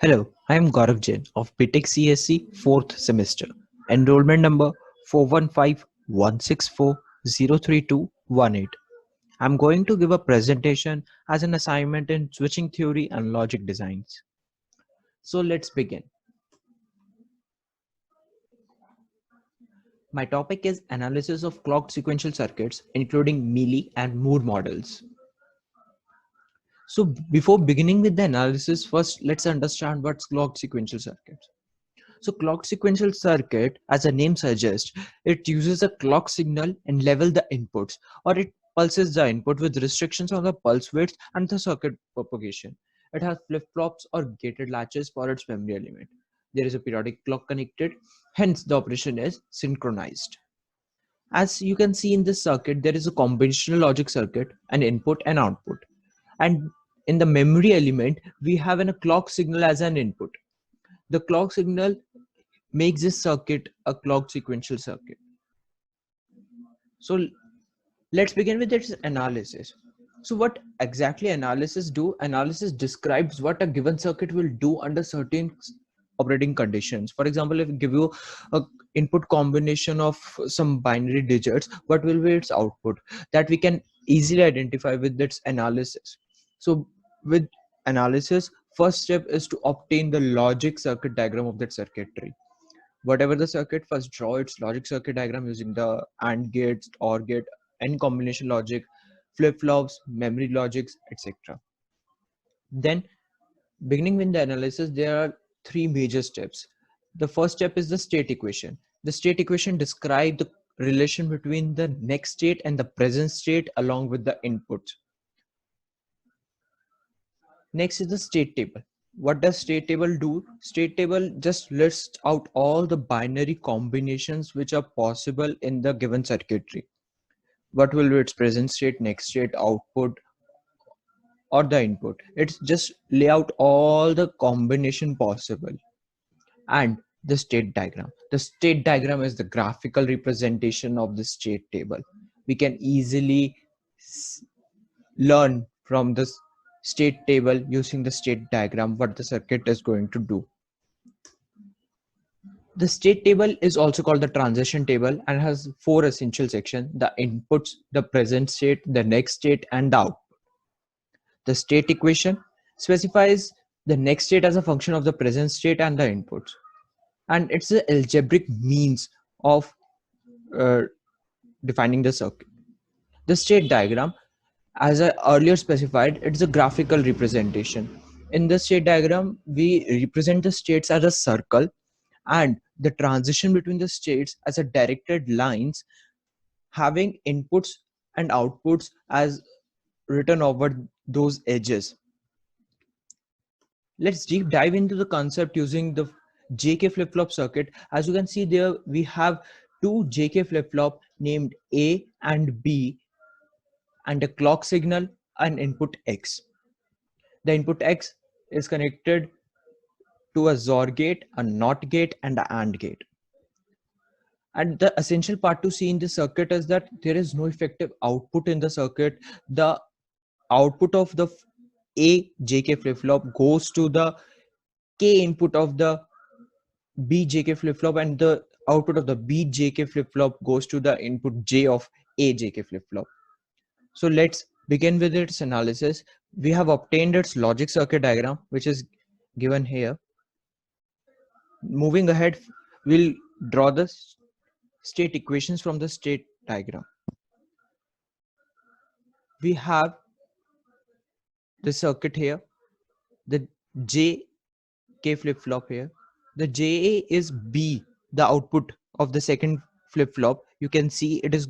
Hello, I am GAURAV Jain of BTech CSC 4th semester. Enrollment number 41516403218. I am going to give a presentation as an assignment in switching theory and logic designs. So let's begin. My topic is analysis of clocked sequential circuits including Mealy and Moore models. So before beginning with the analysis, first let's understand what's clocked sequential circuits. So clock sequential circuit, as the name suggests, it uses a clock signal and level the inputs, or it pulses the input with restrictions on the pulse width and the circuit propagation. It has flip-flops or gated latches for its memory element. There is a periodic clock connected, hence the operation is synchronized. As you can see in this circuit, there is a combinational logic circuit, an input and output. And in the memory element, we have a clock signal as an input. The clock signal makes this circuit a clock sequential circuit. So let's begin with its analysis. So what exactly analysis do? Analysis describes what a given circuit will do under certain operating conditions. For example, if I give you a input combination of some binary digits, what will be its output? That we can easily identify with its analysis. So with analysis, first step is to obtain the logic circuit diagram of that circuitry. Whatever the circuit, first draw its logic circuit diagram using the AND gates, OR gate, and combination logic, flip-flops, memory logics, etc. Then beginning with the analysis, there are three major steps. The first step is the state equation. The state equation describes the relation between the next state and the present state along with the inputs. Next is the state table. What does state table do? State table just lists out all the binary combinations which are possible in the given circuitry. What will be its present state, next state, output, or the input. It's just lay out all the combination possible. And the state diagram. The state diagram is the graphical representation of the state table. We can easily learn from this state table using the state diagram what the circuit is going to do. The state table is also called the transition table and has four essential sections: the inputs, the present state, the next state, and the output. The state equation specifies the next state as a function of the present state and the inputs. And it's the algebraic means of defining the circuit. The state diagram, as I earlier specified, it's a graphical representation. In the state diagram, we represent the states as a circle and the transition between the states as a directed lines having inputs and outputs as written over those edges. Let's deep dive into the concept using the JK flip-flop circuit. As you can see there, we have two JK flip-flop named A and B and a clock signal and input X. The input X is connected to a XOR gate, a NOT gate, and an AND gate. And the essential part to see in this circuit is that there is no effective output in the circuit. The output of the A JK flip-flop goes to the K input of the B JK flip-flop, and the output of the B JK flip-flop goes to the input J of A JK flip-flop. So let's begin with its analysis. We have obtained its logic circuit diagram, which is given here. Moving ahead, we'll draw the state equations from the state diagram. We have the circuit here, the JK flip-flop here. The JA is B, the output of the second flip-flop. You can see it is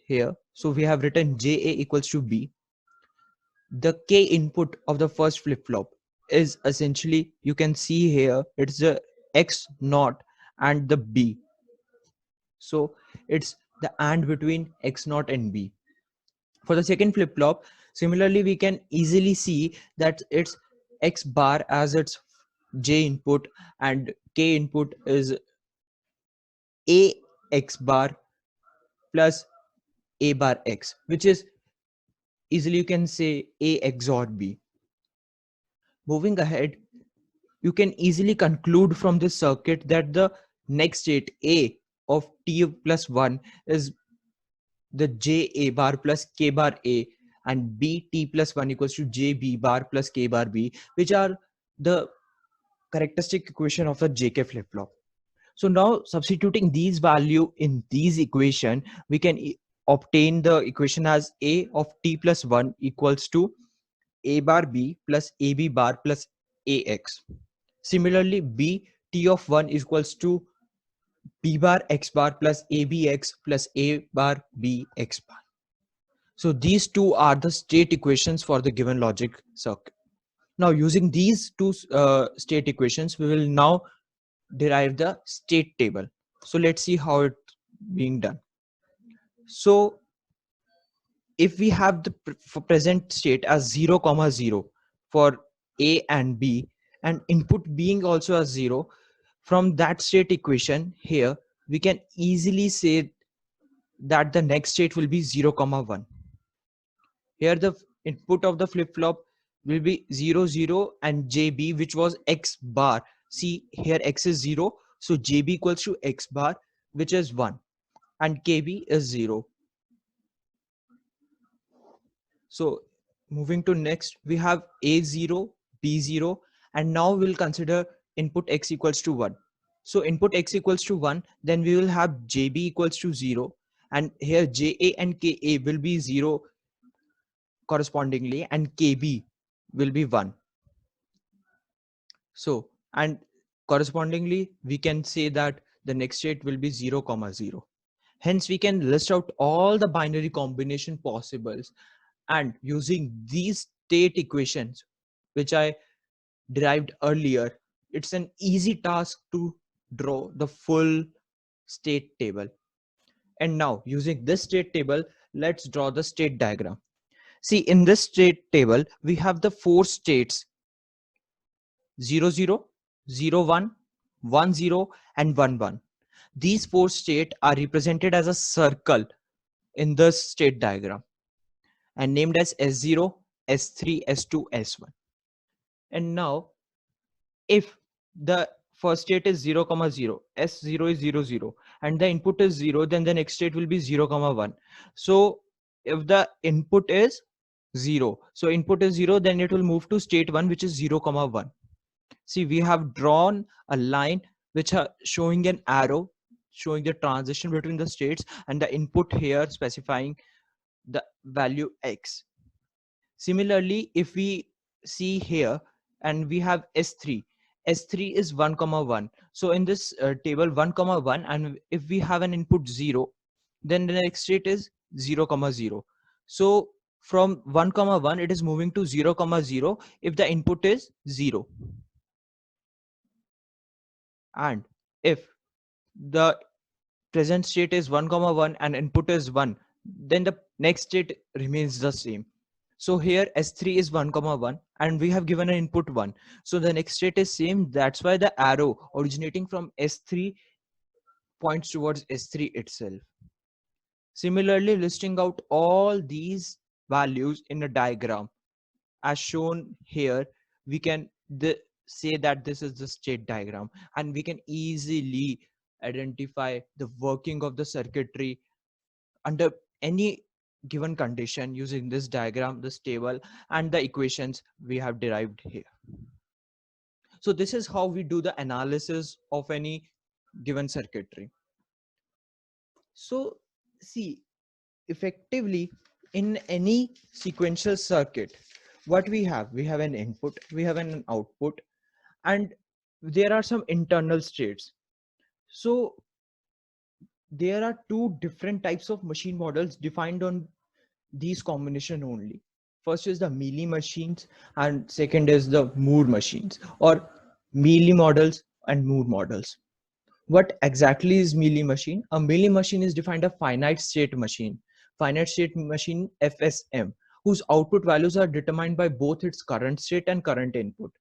here. So we have written JA equals to B. The K input of the first flip-flop is essentially, you can see here, it's the X naught and the B. So it's the AND between X naught and B. For the second flip-flop, similarly, we can easily see that it's X bar as its J input and K input is A X bar plus A bar X, which is easily you can say A XOR B. Moving ahead, you can easily conclude from this circuit that the next state A of t plus 1 is the j a bar plus k bar a, and b t plus 1 equals to j b bar plus k bar b, which are the characteristic equation of the jk flip flop. So now substituting these value in these equation, we can obtain the equation as a of t plus 1 equals to a bar b plus ab bar plus ax. Similarly, b t of 1 equals to b bar x bar plus abx plus a bar b x bar. So these two are the state equations for the given logic circuit. Now using these two state equations, we will now derive the state table. So let's see how it's being done. So if we have the present state as 0 comma 0 for a and b, and input being also as 0, from that state equation here we can easily say that the next state will be 0 comma 1. Here the input of the flip flop will be 0 0 and jb, which was x bar. See here x is 0, so jb equals to x bar, which is 1, and kb is 0. So moving to next, we have a0, b0, and now we'll consider input x equals to 1. So input x equals to 1, then we will have jb equals to 0, and here ja and ka will be 0 correspondingly, and kb will be 1. So, and correspondingly, we can say that the next state will be 0 comma 0. Hence, we can list out all the binary combination possibles, and using these state equations, which I derived earlier, it's an easy task to draw the full state table. And now using this state table, let's draw the state diagram. See, in this state table, we have the 4 states: 0 0, 0 1, 1 0, and 1 1. These 4 states are represented as a circle in the state diagram and named as S0, S3, S2, S1. And now if the first state is 0 comma 0, S0 is 0 0, and the input is 0, then the next state will be 0 comma 1. So if the input is 0, so input is 0, then it will move to state 1, which is 0 comma 1. See, we have drawn a line which are showing an arrow showing the transition between the states, and the input here specifying the value x. Similarly, if we see here and we have S3, S3 is 1 comma 1. So in this table 1 comma 1, and if we have an input 0, then the next state is 0 comma 0. So from 1 comma 1, it is moving to 0 comma 0 if the input is 0. And if the present state is 1 comma 1 and input is 1, then the next state remains the same. So here S3 is 1 comma 1 and we have given an input 1. So the next state is same. That's why the arrow originating from S3 points towards S3 itself. Similarly, listing out all these values in a diagram as shown here, we can say that this is the state diagram, and we can easily identify the working of the circuitry under any given condition using this diagram, this table, and the equations we have derived here. So this is how we do the analysis of any given circuitry. So see, effectively in any sequential circuit, what we have an input, we have an output, and there are some internal states. So there are two different types of machine models defined on these combination only. First is the Mealey machines, and second is the Moore machines, or Mealey models and Moore models. What exactly is Mealey machine? A Mealey machine is defined a finite state machine FSM, whose output values are determined by both its current state and current input.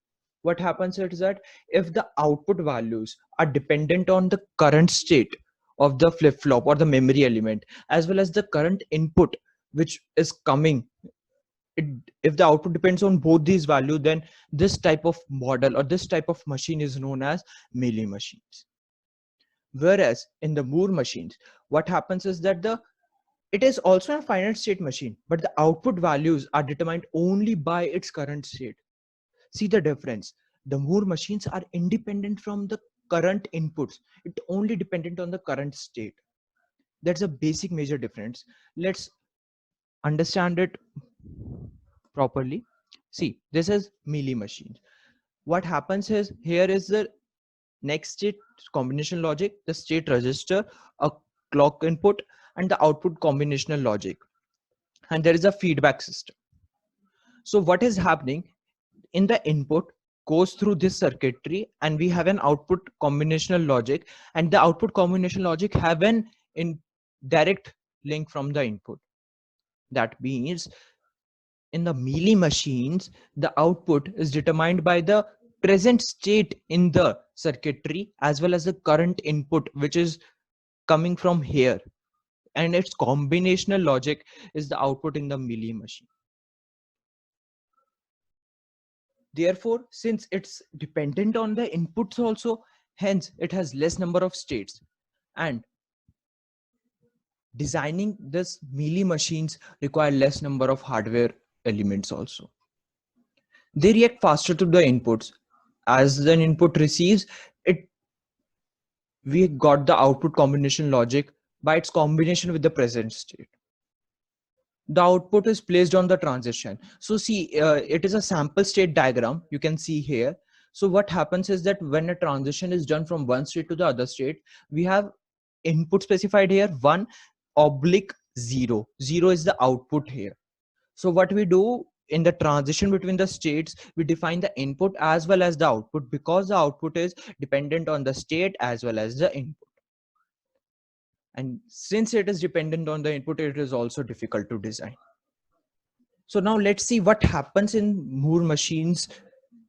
What happens is that if the output values are dependent on the current state of the flip-flop or the memory element, as well as the current input which is coming if the output depends on both these values, then this type of model or this type of machine is known as Mealy machines. Whereas in the Moore machines, what happens is that it is also a finite state machine, but the output values are determined only by its current state. See the difference. The Moore machines are independent from the current inputs. It only dependent on the current state. That's a basic major difference. Let's understand it properly. See, this is Mealy machines. What happens is, here is the next state combination logic, the state register, a clock input, and the output combinational logic. And there is a feedback system. So what is happening in the input goes through this circuitry, and we have an output combinational logic, and the output combinational logic have an in direct link from the input. That means in the Mealy machines, the output is determined by the present state in the circuitry as well as the current input, which is coming from here, and its combinational logic is the output in the Mealy machine. Therefore, since it's dependent on the inputs also, hence it has less number of states. And designing this Mealy machines require less number of hardware elements also. They react faster to the inputs. As the input receives it, we got the output combination logic by its combination with the present state. The output is placed on the transition. So see, it is a sample state diagram you can see here. So what happens is that when a transition is done from one state to the other state, we have input specified here 1/0. 0 is the output here. So what we do in the transition between the states, we define the input as well as the output, because the output is dependent on the state as well as the input. And since it is dependent on the input, it is also difficult to design. So now let's see what happens in Moore machines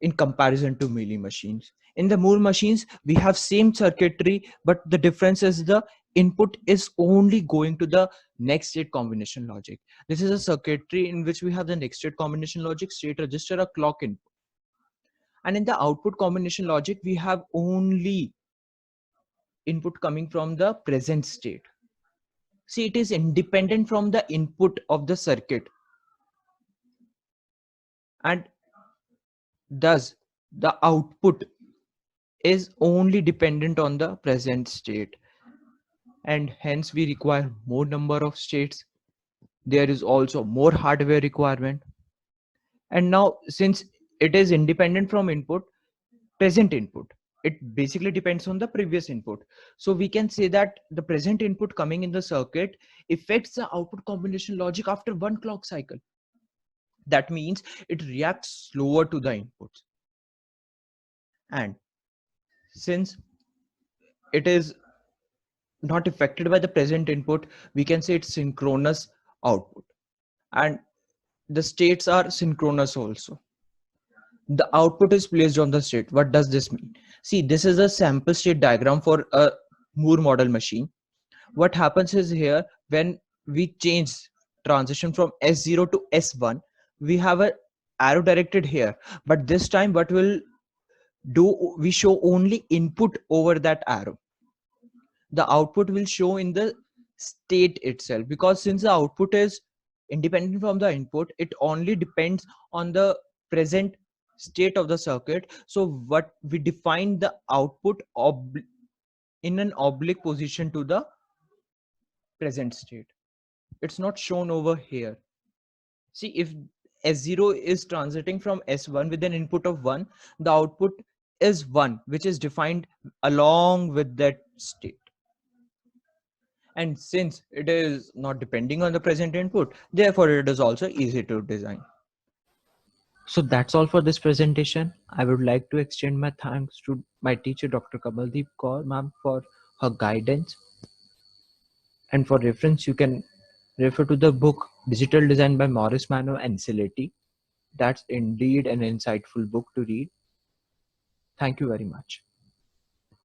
in comparison to Mealy machines. In the Moore machines, we have same circuitry, but the difference is the input is only going to the next state combination logic. This is a circuitry in which we have the next state combination logic, state register, a clock input. And in the output combination logic, we have only input coming from the present state. See, it is independent from the input of the circuit. And thus, the output is only dependent on the present state. And hence, we require more number of states. There is also more hardware requirement. And now, since it is independent from input, present input, it basically depends on the previous input. So we can say that the present input coming in the circuit affects the output combination logic after one clock cycle. That means it reacts slower to the inputs. And since it is not affected by the present input, we can say it's synchronous output. And the states are synchronous also. The output is placed on the state. What does this mean? See, this is a sample state diagram for a Moore model machine. What happens is here, when we change transition from S0 to S1, we have a arrow directed here. But this time what we'll do, we show only input over that arrow. The output will show in the state itself, because since the output is independent from the input, it only depends on the present state of the circuit. So what we define the output in an oblique position to the present state. It's not shown over here. See, if S0 is transiting from S1 with an input of 1, the output is 1, which is defined along with that state. And since it is not depending on the present input, therefore it is also easy to design. So that's all for this presentation. I would like to extend my thanks to my teacher, Dr. Kamaldeep Kaur ma'am, for her guidance. And for reference, you can refer to the book Digital Design by Morris Mano and Sileti. That's indeed an insightful book to read. Thank you very much.